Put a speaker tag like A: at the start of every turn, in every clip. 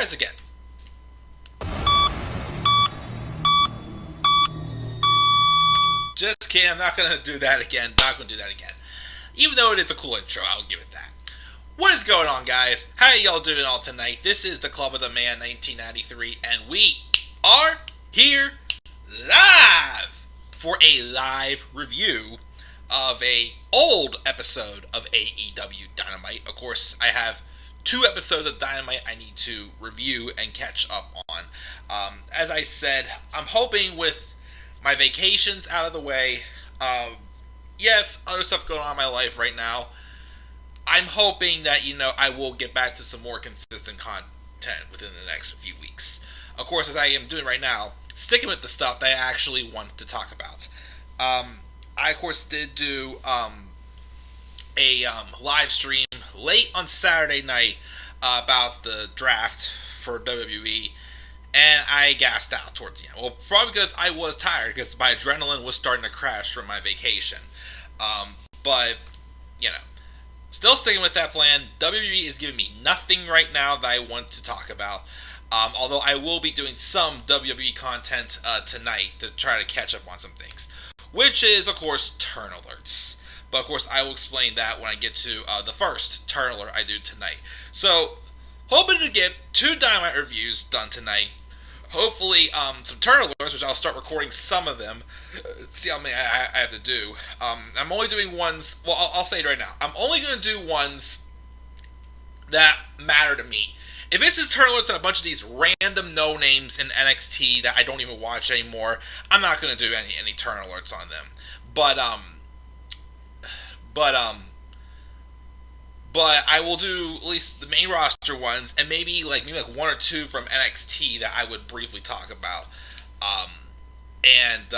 A: guys again. Just kidding, I'm not going to do that again. Even though it is a cool intro, I'll give it that. What is going on, guys? How are y'all doing all tonight? This is the Club of the Man 1993, and we are here live for a live review of a old episode of AEW Dynamite. Of course, I have 2 episodes of Dynamite I need to review and catch up on. As I said, I'm hoping with my vacations out of the way, yes, other stuff going on in my life right now, I'm hoping that, I will get back to some more consistent content within the next few weeks. Of course, as I am doing right now, sticking with the stuff that I actually want to talk about. I, of course, did do a live stream late on Saturday night about the draft for WWE, and I gassed out towards the end. Well, probably because I was tired, because my adrenaline was starting to crash from my vacation. But, still sticking with that plan. WWE is giving me nothing right now that I want to talk about. Although I will be doing some WWE content tonight to try to catch up on some things. Which is, of course, turn alerts. But, of course, I will explain that when I get to the first turn alert I do tonight. So, hoping to get 2 Dynamite reviews done tonight. Hopefully, some turn alerts, which I'll start recording some of them. See how many I have to do. I'm only doing ones, well, I'll say it right now. I'm only going to do ones that matter to me. If it's just turn alerts on a bunch of these random no-names in NXT that I don't even watch anymore, I'm not going to do any turn alerts on them. But I will do at least the main roster ones, and maybe like 1 or 2 from NXT that I would briefly talk about, and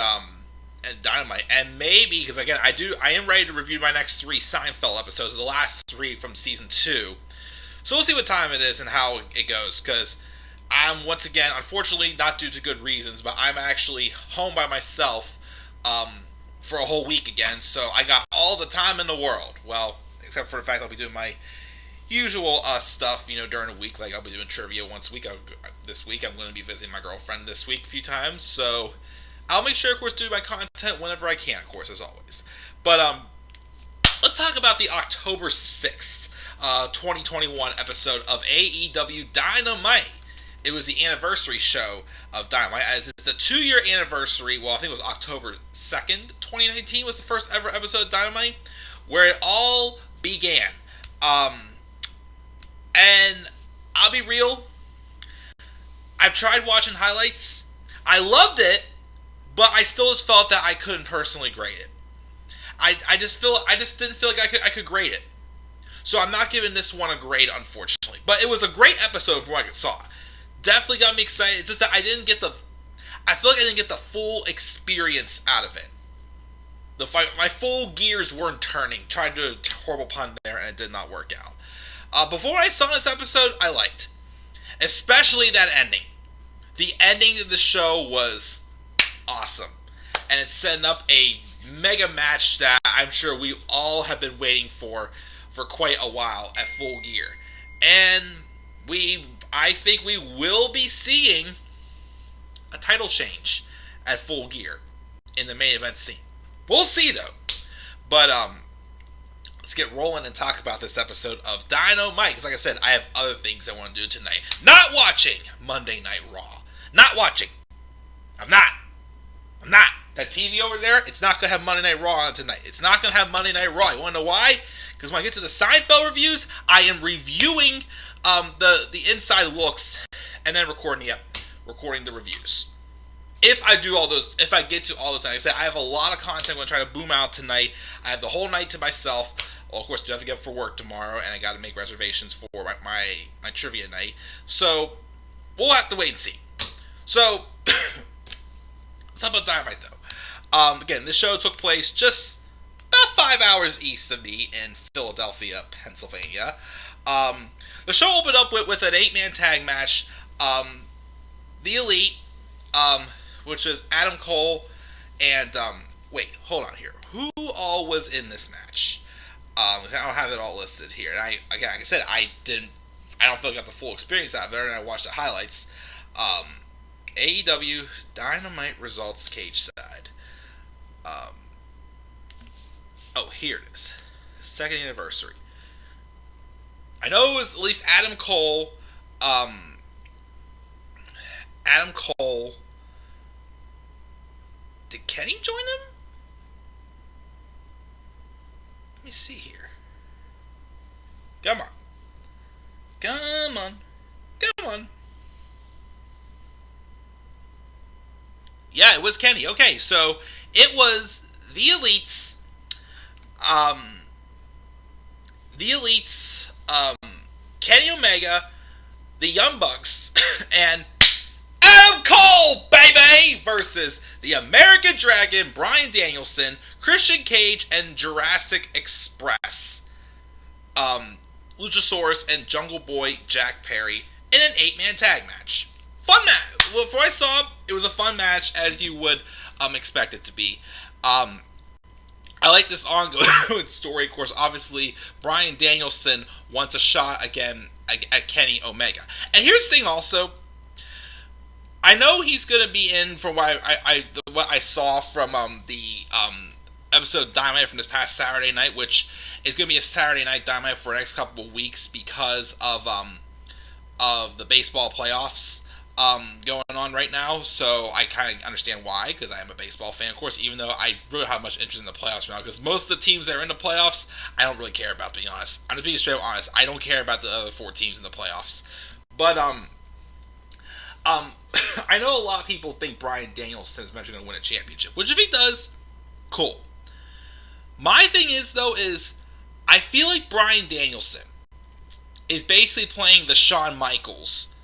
A: Dynamite, and maybe because again I am ready to review my next 3 Seinfeld episodes, the last 3 from season 2. So we'll see what time it is and how it goes, because I'm once again, unfortunately, not due to good reasons, but I'm actually home by myself for a whole week again, so I got all the time in the world. Well, except for the fact I'll be doing my usual stuff, during the week. Like, I'll be doing trivia once a week. This week, I'm going to be visiting my girlfriend this week a few times. So, I'll make sure, of course, to do my content whenever I can, of course, as always. But, let's talk about the October 6th, 2021 episode of AEW Dynamite. It was the anniversary show of Dynamite, as it's the 2-year anniversary. Well, I think it was October 2nd, 2019 was the first ever episode of Dynamite, where it all began. And I'll be real, I've tried watching highlights. I loved it, but I still just felt that I couldn't personally grade it. I just didn't feel like I could grade it. So I'm not giving this one a grade, unfortunately. But it was a great episode from what I saw. Definitely got me excited. It's just that I feel like I didn't get the full experience out of it. The fight, my full gears weren't turning. Tried to do a horrible pun there, and it did not work out. Before I saw this episode, I liked. Especially that ending. The ending of the show was awesome. And it's setting up a mega match that I'm sure we all have been waiting for quite a while at Full Gear. And I think we will be seeing a title change at Full Gear in the main event scene. We'll see, though. But, let's get rolling and talk about this episode of Dynamite. Because, like I said, I have other things I want to do tonight. Not watching Monday Night Raw. Not watching. I'm not. That TV over there, it's not going to have Monday Night Raw on tonight. It's not going to have Monday Night Raw. You want to know why? Because when I get to the Seinfeld reviews, I am reviewing the inside looks and then recording the reviews. If I get to all those, like I said, I have a lot of content I'm going to try to boom out tonight. I have the whole night to myself. Well, of course, I do have to get up for work tomorrow, and I got to make reservations for my trivia night. So, we'll have to wait and see. So, let's talk about Dynamite, though. Again, this show took place just about 5 hours east of me in Philadelphia, Pennsylvania. The show opened up with an 8-man tag match. The Elite, which was Adam Cole and, wait, hold on here. Who all was in this match? I don't have it all listed here. And like I said, I didn't I don't feel like I got the full experience out of it, and I watched the highlights. AEW Dynamite results cage side. Um, here it is. Second anniversary. I know it was at least Adam Cole. Adam Cole. Did Kenny join him? Let me see here. Come on. Come on. Come on. Yeah, it was Kenny. Okay, so it was the Elites. The Elites, Kenny Omega, the Young Bucks, and Adam Cole, baby, versus the American Dragon, Bryan Danielson, Christian Cage, and Jurassic Express. Luchasaurus and Jungle Boy Jack Perry in an 8-man tag match. Fun match. Well, before I saw it was a fun match, as you would expect it to be. I like this ongoing story. Of course, obviously, Bryan Danielson wants a shot again at Kenny Omega. And here's the thing also. I know he's going to be in, from what I saw from the episode of Dynamite from this past Saturday night, which is going to be a Saturday night Dynamite for the next couple of weeks because of the baseball playoffs going on right now. So I kind of understand why, because I am a baseball fan, of course, even though I really don't have much interest in the playoffs now, because most of the teams that are in the playoffs, I don't really care about, to be honest. I'm just being straight up honest. I don't care about the other 4 teams in the playoffs. But, I know a lot of people think Bryan Danielson is eventually going to win a championship, which if he does, cool. My thing is, though, I feel like Bryan Danielson is basically playing the Shawn Michaels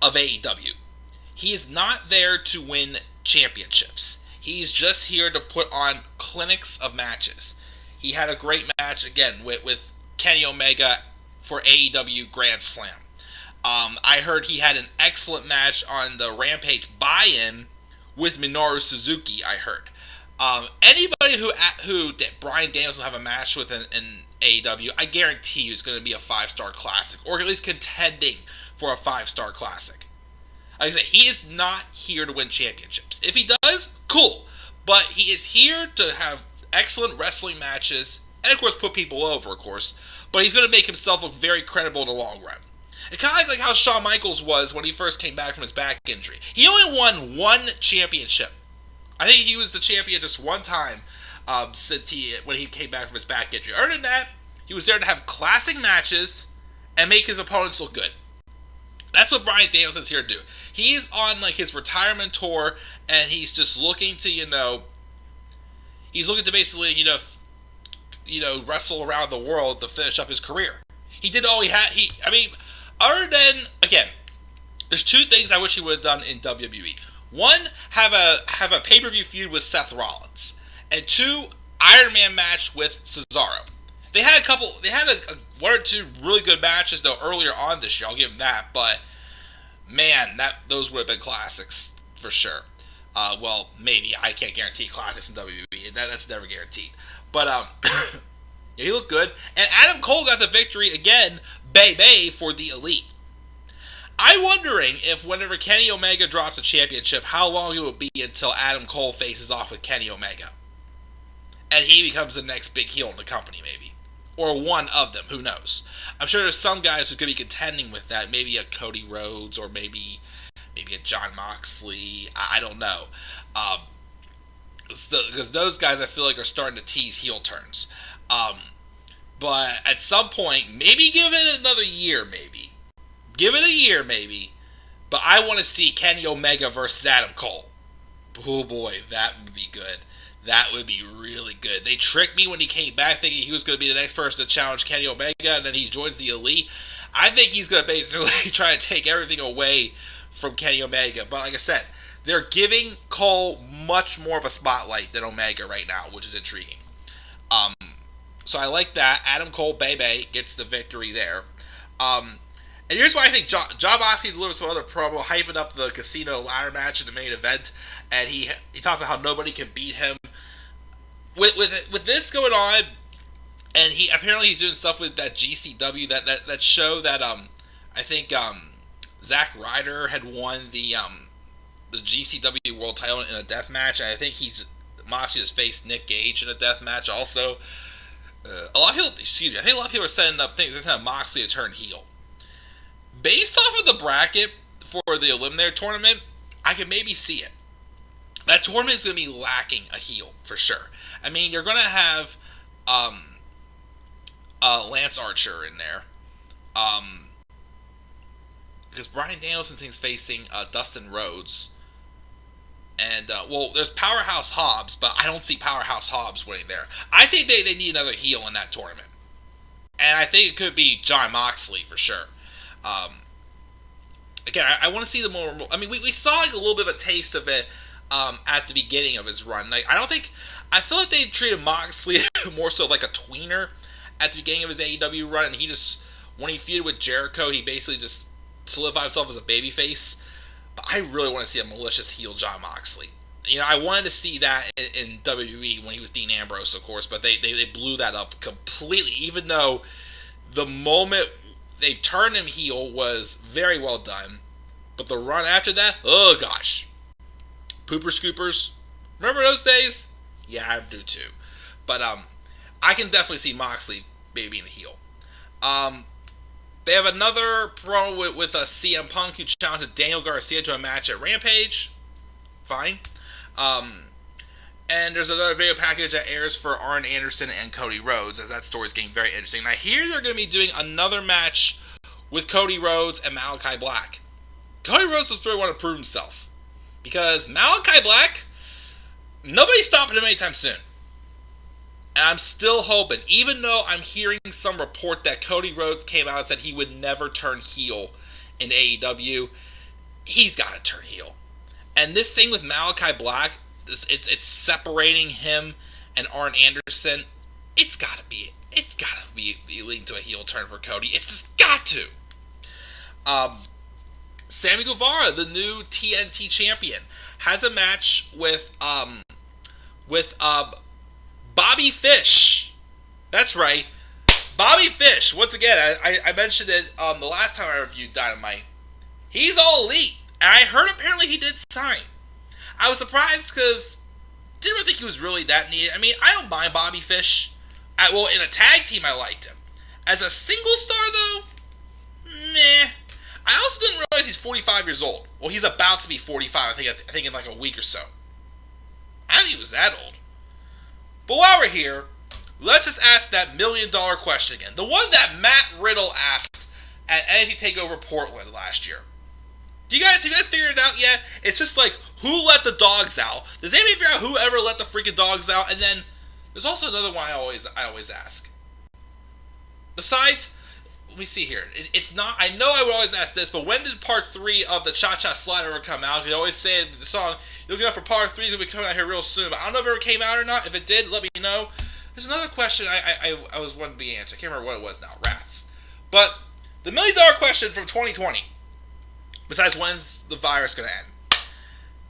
A: of AEW. He is not there to win championships. He's just here to put on clinics of matches. He had a great match, again, with Kenny Omega for AEW Grand Slam. I heard he had an excellent match on the Rampage buy-in with Minoru Suzuki, I heard. Anybody who did Bryan Danielson have a match with in AEW, I guarantee you it's going to be a 5-star classic, or at least contending for a 5-star classic. Like I said, he is not here to win championships. If he does, cool. But he is here to have excellent wrestling matches, and of course put people over, of course. But he's going to make himself look very credible in the long run. It's kind of like how Shawn Michaels was when he first came back from his back injury. He only won 1 championship. I think he was the champion just one time when he came back from his back injury. Other than that, he was there to have classic matches and make his opponents look good. That's what Bryan Danielson's here to do. He's on like his retirement tour, and he's just looking to, he's looking to basically, wrestle around the world to finish up his career. He did all he had. Other than, again, there's 2 things I wish he would have done in WWE. 1, have a pay-per-view feud with Seth Rollins, and 2, Iron Man match with Cesaro. They had a 1 or 2 really good matches though earlier on this year. I'll give them that, but man, those would have been classics for sure. Well, maybe I can't guarantee classics in WWE. That's never guaranteed. But he looked good, and Adam Cole got the victory again, baby, for the Elite. I'm wondering if whenever Kenny Omega drops a championship, how long it will be until Adam Cole faces off with Kenny Omega, and he becomes the next big heel in the company, maybe. Or one of them, who knows? I'm sure there's some guys who could be contending with that. Maybe a Cody Rhodes, or maybe a Jon Moxley. I don't know. Because those guys, I feel like, are starting to tease heel turns. But at some point, maybe give it another year, maybe. Give it a year, maybe. But I want to see Kenny Omega versus Adam Cole. Oh boy, that would be good. That would be really good. They tricked me when he came back thinking he was going to be the next person to challenge Kenny Omega, and then he joins the Elite. I think he's going to basically try to take everything away from Kenny Omega. But like I said, they're giving Cole much more of a spotlight than Omega right now, which is intriguing. So I like that. Adam Cole, baby, gets the victory there. And here's why I think Jon Moxley delivered some other promo, hyping up the Casino ladder match in the main event, and he talked about how nobody can beat him. With this going on, and he's doing stuff with that GCW, that show that I I think Zack Ryder had won the GCW World Title in a death match, and I think Moxley just faced Nick Gage in a death match also. A lot of people, I think a lot of people are setting up things to have Moxley to turn heel. Based off of the bracket for the Eliminator tournament, I could maybe see it. That tournament is going to be lacking a heel for sure. I mean, you're going to have Lance Archer in there, because Bryan Danielson's facing Dustin Rhodes. And, there's Powerhouse Hobbs, but I don't see Powerhouse Hobbs winning there. I think they need another heel in that tournament. And I think it could be Jon Moxley for sure. Again, I want to see the more... I mean, we saw like a little bit of a taste of it at the beginning of his run. Like, I feel like they treated Moxley more so like a tweener at the beginning of his AEW run. And he just... When he feuded with Jericho, he basically just solidified himself as a babyface. But I really want to see a malicious heel Jon Moxley. You know, I wanted to see that in WWE when he was Dean Ambrose, of course, but they blew that up completely, even though the moment they turned him heel was very well done. But the run after that, oh gosh. Pooper Scoopers. Remember those days? Yeah, I do too. But I can definitely see Moxley maybe being a heel. They have another promo with CM Punk, who challenges Daniel Garcia to a match at Rampage. Fine. And there's another video package that airs for Arn Anderson and Cody Rhodes, as that story is getting very interesting. And I hear they're going to be doing another match with Cody Rhodes and Malachi Black. Cody Rhodes was really want to prove himself, because Malachi Black, nobody's stopping him anytime soon. And I'm still hoping, even though I'm hearing some report that Cody Rhodes came out and said he would never turn heel in AEW, he's got to turn heel. And this thing with Malachi Black, it's separating him and Arn Anderson. It's got to be leading to a heel turn for Cody. It's just got to. Sammy Guevara, the new TNT champion, has a match with Bobby Fish. That's right. Bobby Fish. Once again, I mentioned it the last time I reviewed Dynamite. He's all elite. And I heard apparently he did sign. I was surprised because didn't really think he was really that needed. I mean, I don't mind Bobby Fish. In a tag team, I liked him. As a single star, though, meh. I also didn't realize he's 45 years old. Well, he's about to be 45, I think in like a week or so. I didn't think he was that old. But while we're here, let's just ask that $1 million question again. The one that Matt Riddle asked at NXT TakeOver Portland last year. Have you guys figured it out yet? It's just like, who let the dogs out? Does anybody figure out who ever let the freaking dogs out? And then, there's also another one I always ask. Besides, let me see here. It's not, I know I would always ask this, but when did part 3 of the Cha-Cha Slide ever come out? You always say the song, looking out for part 3 is going to be coming out here real soon. But I don't know if it ever came out or not. If it did, let me know. There's another question I was wanting to be answered. I can't remember what it was now. Rats. But the $1 million question from 2020, besides when's the virus going to end?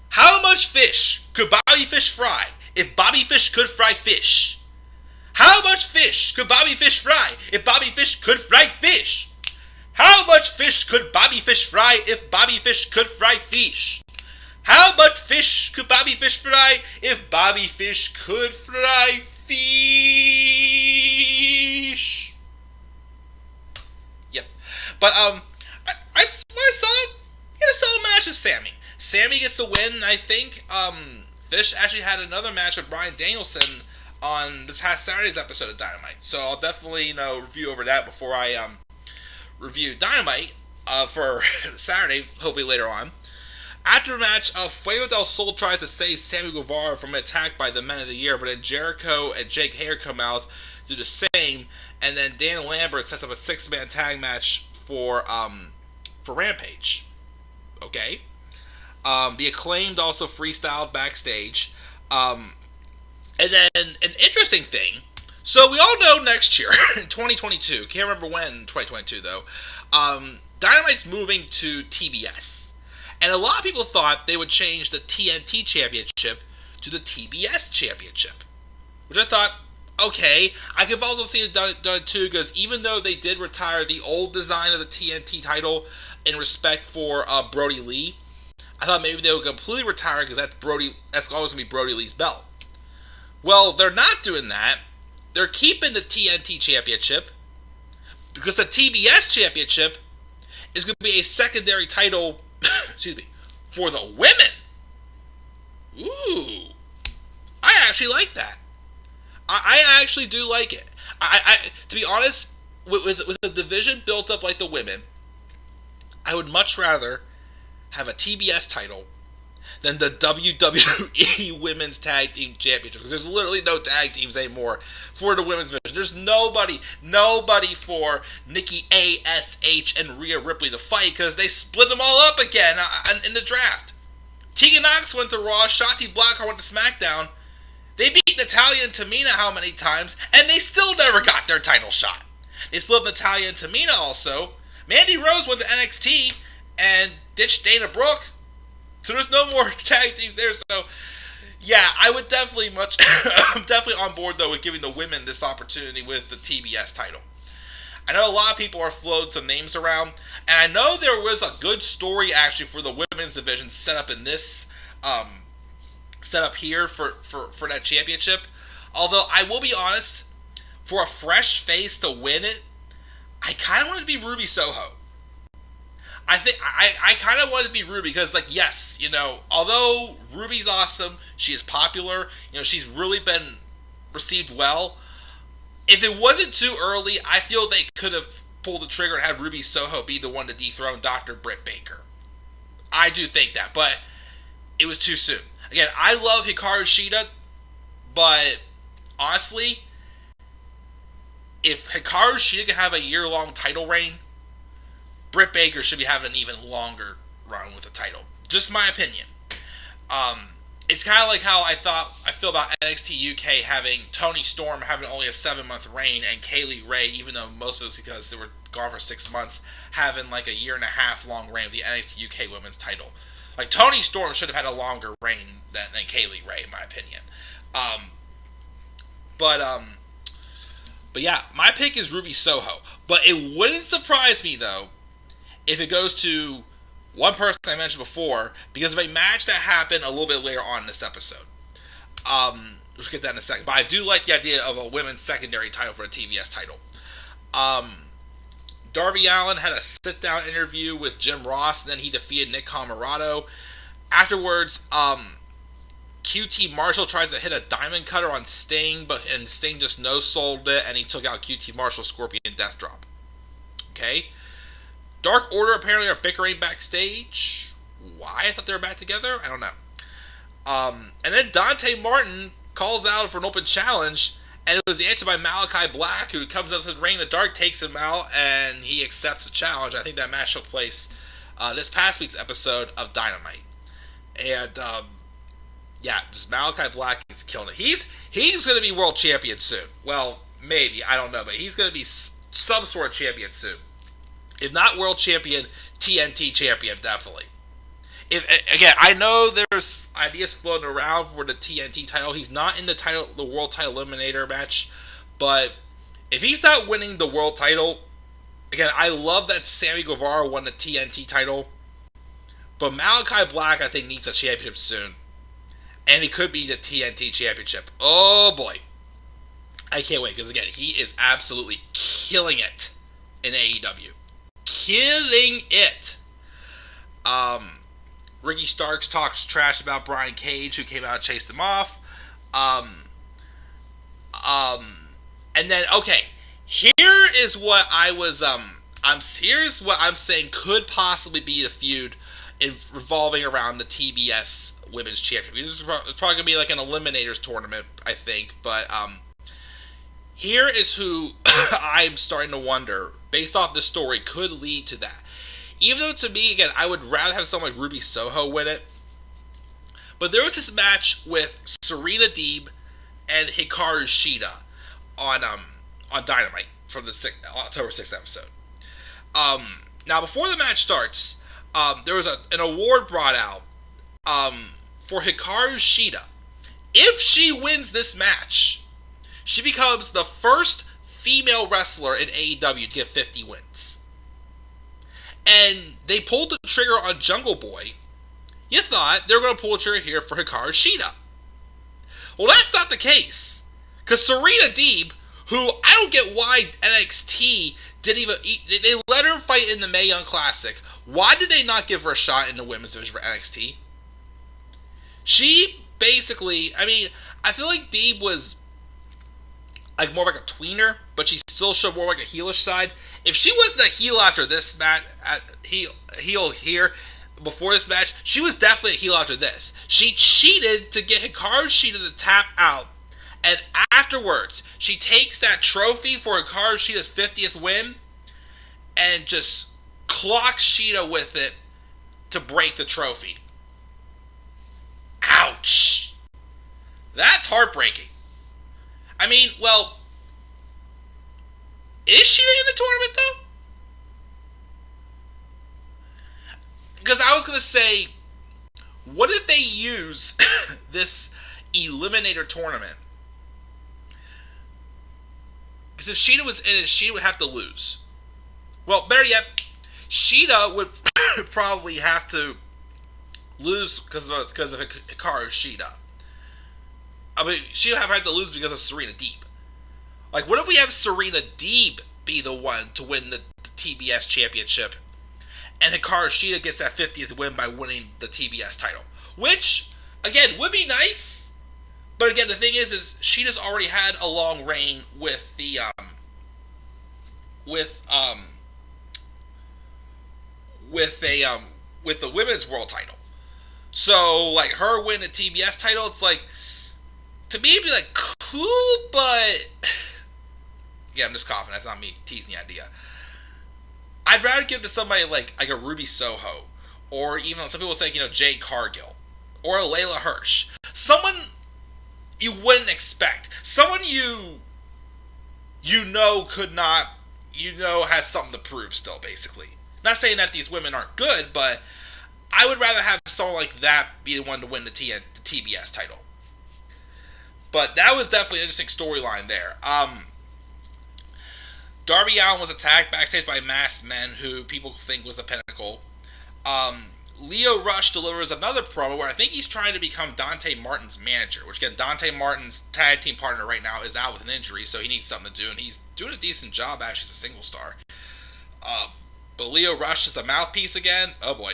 A: How much fish could Bobby Fish fry if Bobby Fish could fry fish? How much fish could Bobby Fish fry if Bobby Fish could fry fish? How much fish could Bobby Fish fry if Bobby Fish could fry fish? How much fish could Bobby Fish fry if Bobby Fish could fry fish? Yep. But I saw a solid match with Sammy. Sammy gets the win, I think. Fish actually had another match with Bryan Danielson on this past Saturday's episode of Dynamite. So I'll definitely, review over that before I review Dynamite for Saturday, hopefully later on. After the match, Fuego del Sol tries to save Sammy Guevara from an attack by the Men of the Year, but then Jericho and Jake Hager come out, do the same, and then Dan Lambert sets up a 6-man tag match for Rampage. Okay? The Acclaimed also freestyled backstage. And then, an interesting thing, so we all know next year, in 2022, can't remember when in 2022 though, Dynamite's moving to TBS. And a lot of people thought they would change the TNT Championship to the TBS Championship. Which I thought, okay, I could also see it done too, because even though they did retire the old design of the TNT title in respect for Brody Lee, I thought maybe they would completely retire because That's always gonna be Brody Lee's belt. Well, they're not doing that. They're keeping the TNT Championship because the TBS Championship is going to be a secondary title. excuse me, for the women. Ooh, I actually like that. I actually do like it. To be honest, with a division built up like the women, I would much rather have a TBS title than the WWE Women's Tag Team Championship, because there's literally no tag teams anymore for the women's division. There's nobody for Nikki ASH and Rhea Ripley to fight, because they split them all up again in the draft. Tegan Nox went to Raw, Shotzi Blackheart went to SmackDown. They beat Natalya and Tamina how many times, and they still never got their title shot. They split up Natalya and Tamina also. Mandy Rose went to NXT and ditched Dana Brooke. So there's no more tag teams there. So, yeah, I would definitely I'm definitely on board, though, with giving the women this opportunity with the TBS title. I know a lot of people are floating some names around, and I know there was a good story, actually, for the women's division set up in this set up here for that championship. Although, I will be honest, for a fresh face to win it, I kind of want it to be Ruby Soho. I think I kind of want it to be Ruby because, like, yes, although Ruby's awesome, she is popular, she's really been received well. If it wasn't too early, I feel they could have pulled the trigger and had Ruby Soho be the one to dethrone Dr. Britt Baker. I do think that, but it was too soon. Again, I love Hikaru Shida, but honestly, if Hikaru Shida can have a year-long title reign, Britt Baker should be having an even longer run with the title. Just my opinion. It's kind of like how I feel about NXT UK having Toni Storm having only a 7-month reign, and Kaylee Ray, even though most of it was because they were gone for 6 months, having like a 1.5 year long reign with the NXT UK Women's title. Like, Toni Storm should have had a longer reign than Kaylee Ray, in my opinion. But yeah, my pick is Ruby Soho. But it wouldn't surprise me, though, if it goes to one person I mentioned before, because of a match that happened a little bit later on in this episode. We'll get that in a second. But I do like the idea of a women's secondary title for a TBS title. Darby Allin had a sit-down interview with Jim Ross, and then he defeated Nick Comoroto. Afterwards, QT Marshall tries to hit a diamond cutter on Sting, and Sting just no-sold it, and he took out QT Marshall's Scorpion Death Drop. Okay? Dark Order apparently are bickering backstage. Why? I thought they were back together? I don't know. And then Dante Martin calls out for an open challenge, and it was answered by Malachi Black, who comes out to the ring. The Dark takes him out, and he accepts the challenge. I think that match took place this past week's episode of Dynamite. And, yeah, just Malachi Black is killing it. He's going to be world champion soon. Well, maybe. I don't know. But he's going to be some sort of champion soon. If not world champion, TNT champion, definitely. Again, I know there's ideas floating around for the TNT title. He's not in the world title eliminator match, but if he's not winning the world title, again, I love that Sammy Guevara won the TNT title, but Malachi Black, I think, needs a championship soon, and it could be the TNT championship. Oh boy, I can't wait, because again, he is absolutely killing it in AEW. Killing it. Ricky Starks talks trash about Brian Cage, who came out and chased him off. And then, okay, here is what here's what I'm saying could possibly be a feud revolving around the TBS Women's Championship. It's probably going to be like an Eliminators tournament, I think. But here is who I'm starting to wonder, based off this story, could lead to that. Even though, to me, again, I would rather have someone like Ruby Soho win it. But there was this match with Serena Deeb and Hikaru Shida on Dynamite from the October 6th episode. Now, before the match starts, there was an award brought out for Hikaru Shida. If she wins this match, She becomes the first female wrestler in AEW to get 50 wins. And they pulled the trigger on Jungle Boy. You thought they were going to pull the trigger here for Hikaru Shida. Well, that's not the case. Because Serena Deeb, who I don't get why NXT didn't even... They let her fight in the Mae Young Classic. Why did they not give her a shot in the women's division for NXT? She basically... I mean, I feel like Deeb was like more like a tweener, but she still showed more like a heelish side. If she wasn't a heel after this match, heel here, before this match, she was definitely a heel after this. She cheated to get Hikaru Shida to tap out, and afterwards, she takes that trophy for Hikaru Shida's 50th win, and just clocks Shida with it to break the trophy. Ouch! That's heartbreaking. I mean, well, is Shida in the tournament, though? Because I was going to say, what if they use this Eliminator tournament? Because if Shida was in it, Shida would have to lose. Well, better yet, Shida would probably have to lose because of Hikaru Shida. I mean, she would have to lose because of Serena Deeb. Like, what if we have Serena Deeb be the one to win the TBS championship, and Hikaru Shida gets that 50th win by winning the TBS title? Which, again, would be nice. But again, the thing is Shida's already had a long reign with the women's world title. So, like, her win the TBS title, it's like, to me, it'd be like, cool, but... Yeah, I'm just coughing. That's not me teasing the idea. I'd rather give it to somebody like a Ruby Soho, or even some people say, Jade Cargill, or a Layla Hirsch. Someone you wouldn't expect. Someone has something to prove still, basically. Not saying that these women aren't good, but I would rather have someone like that be the one to win the TBS title. But that was definitely an interesting storyline there. Darby Allin was attacked backstage by masked men who people think was the Pinnacle. Lio Rush delivers another promo where I think he's trying to become Dante Martin's manager, which again, Dante Martin's tag team partner right now is out with an injury, so he needs something to do, and he's doing a decent job actually as a single star. But Lio Rush is the mouthpiece again. Oh boy.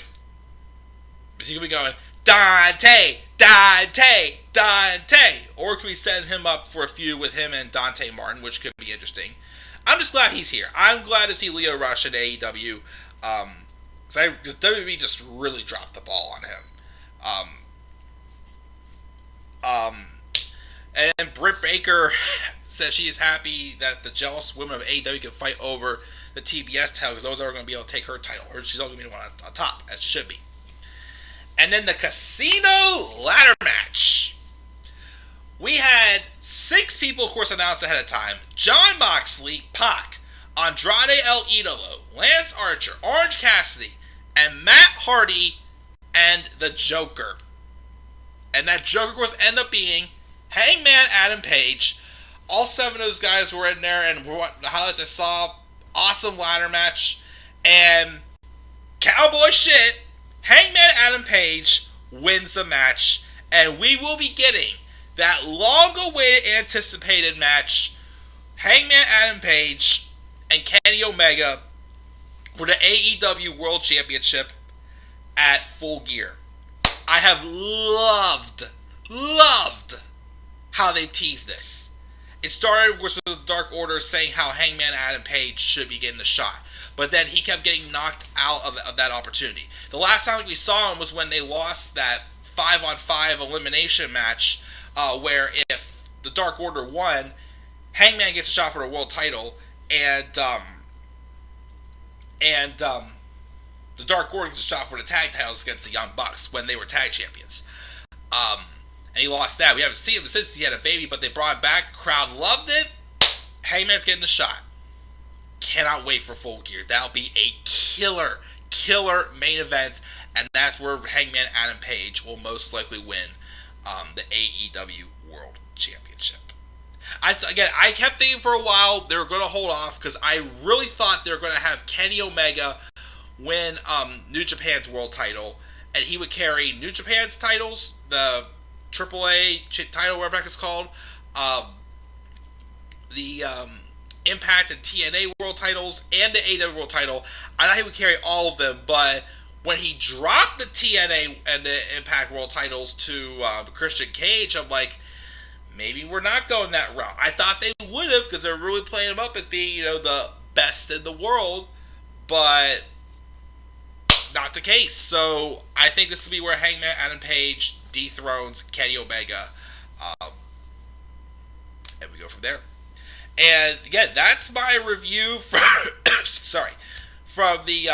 A: Is he going to be going, Dante, Dante, Dante? Or can we send him up for a feud with him and Dante Martin, which could be interesting. I'm just glad he's here. I'm glad to see Lio Rush in AEW. Because WWE just really dropped the ball on him. And Britt Baker says she is happy that the jealous women of AEW can fight over the TBS title, because those are going to be able to take her title. Or she's only going to be the one on top, as she should be. And then the Casino Ladder Match. We had 6 people, of course, announced ahead of time. Jon Moxley, Pac, Andrade El Idolo, Lance Archer, Orange Cassidy, and Matt Hardy, and the Joker. And that Joker, of course, ended up being Hangman Adam Page. All 7 of those guys were in there, and the highlights I saw, awesome ladder match. And cowboy shit, Hangman Adam Page wins the match, and we will be getting that long-awaited, anticipated match, Hangman Adam Page and Kenny Omega for the AEW World Championship at Full Gear. I have loved how they teased this. It started, of course, with the Dark Order saying how Hangman Adam Page should be getting the shot. But then he kept getting knocked out of that opportunity. The last time we saw him was when they lost that 5-on-5 elimination match, where if the Dark Order won, Hangman gets a shot for the world title, and the Dark Order gets a shot for the tag titles against the Young Bucks when they were tag champions. And he lost that. We haven't seen him since he had a baby, but they brought him back. The crowd loved it. Hangman's getting the shot. Cannot wait for Full Gear. That'll be a killer main event, and that's where Hangman Adam Page will most likely win the AEW World Championship. I kept thinking for a while they were going to hold off because I really thought they were going to have Kenny Omega win New Japan's world title, and he would carry New Japan's titles, the AAA title, whatever it's called, the Impact and TNA world titles, and the AEW world title. I thought he would carry all of them, but when he dropped the TNA and the Impact world titles to Christian Cage, I'm like, maybe we're not going that route. I thought they would have because they're really playing him up as being, the best in the world, but not the case. So I think this will be where Hangman Adam Page dethrones Kenny Omega, and we go from there. And again, that's my review from the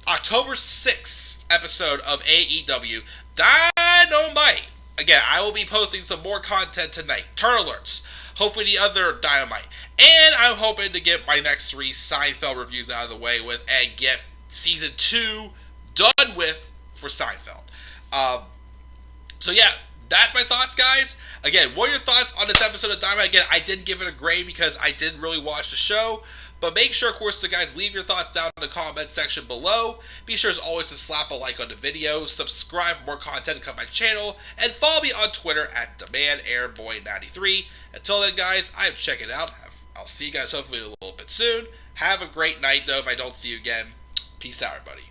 A: October 6th episode of AEW Dynamite. Again, I will be posting some more content tonight. Turn alerts. Hopefully the other Dynamite. And I'm hoping to get my next 3 Seinfeld reviews out of the way with and get Season 2 done with for Seinfeld. So yeah, that's my thoughts, guys. Again, what are your thoughts on this episode of Dynamite? Again, I didn't give it a grade because I didn't really watch the show. But make sure, of course, guys, leave your thoughts down in the comment section below. Be sure, as always, to slap a like on the video, subscribe for more content to come to my channel, and follow me on Twitter at DemandAirBoy93. Until then, guys, I'm checking out. I'll see you guys hopefully a little bit soon. Have a great night, though, if I don't see you again. Peace out, everybody.